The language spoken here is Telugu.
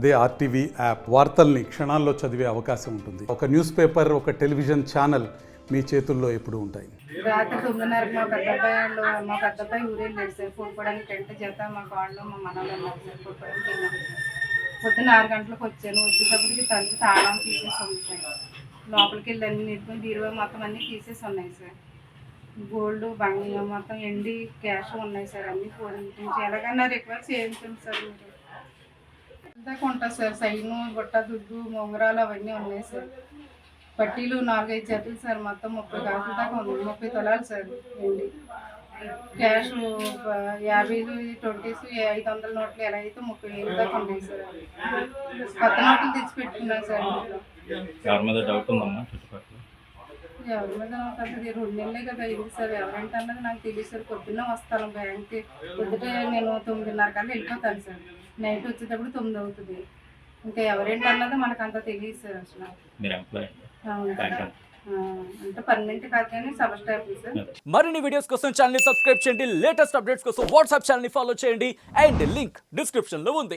అదే ఆర్టీవీ యాప్ వార్తల్ని క్షణాల్లో చదివే అవకాశం ఉంటుంది. ఒక న్యూస్ పేపర్, ఒక టెలివిజన్ ఛానల్ మీ చేతుల్లో ఎప్పుడూ ఉంటాయి. రాత్రి 9:30 మా పెద్దబ్బాయి ఊరేళ్ళాడు సార్. ఫోన్కోవడానికి టెంట్ చేత మా వాళ్ళు మా మనలు ఉన్నారు సార్. ఫోన్కోవడానికి వెళ్ళాము. పొద్దున్న 6 గంటలకు వచ్చాను. వచ్చేటప్పటికి తలుపు తాళం తీసేసి ఉంది సార్. లోపలికి వెళ్ళి అన్ని ఎత్తుకుని బీరువా మొత్తం అన్నీ తీసేసి ఉన్నాయి సార్. గోల్డ్ బంగారం మొత్తం ఎండి క్యాష్ ఉన్నాయి సార్. అన్నీ ఫోన్ నుంచి ఎలాగన్నా రిక్వెస్ట్ చేయించండి సార్. మీరు దాకా ఉంటుంది సార్. సైను బుట్ట దుడ్డు మొంగరాలు అవన్నీ ఉన్నాయి సార్. పట్టీలు 4-5 జతలు సార్. మొత్తం 30 గాజుల దాకా ఉంది. 30 తులాలు సార్ ఎండి. క్యాష్ 50, 20s, 500 నోట్లు ఎలా అయితే 30,000 దాకా ఉన్నాయి సార్. కొత్త నోట్లు తెచ్చి పెట్టుకున్నాను సార్. ఎవరి మీద డౌట్ ఉందమ్మా చుట్టుపక్కల? ఎవరి మీద నాకు అసలు 2 నెలలే కదా అయింది సార్. ఎవరంటే అన్నది నాకు తెలియదు సార్. పొద్దున్న వస్తాను బ్యాంక్కి. పొద్దుటే నేను 9:30 కల్లా వెళ్ళిపోతాను సార్. నైట్ వచ్చేటప్పుడు 9 అవుతుంది. ఇంకా ఎవరేంటి అన్నది మనకు అంత తెలియదు సార్ అసలు. మీరు ఎంప్లాయీ? అవును సార్. అంటే పర్మనెంట్ కాదు కానీ సబ్ స్టాఫ్ సార్. మరిన్ని వీడియోస్ కోసం ఛానల్ ని సబ్స్క్రైబ్ చేయండి. లేటెస్ట్ అప్డేట్స్ కోసం వాట్సాప్ ఛానల్ ని ఫాలో చేయండి. అండ్ లింక్ డిస్క్రిప్షన్ లో ఉంది.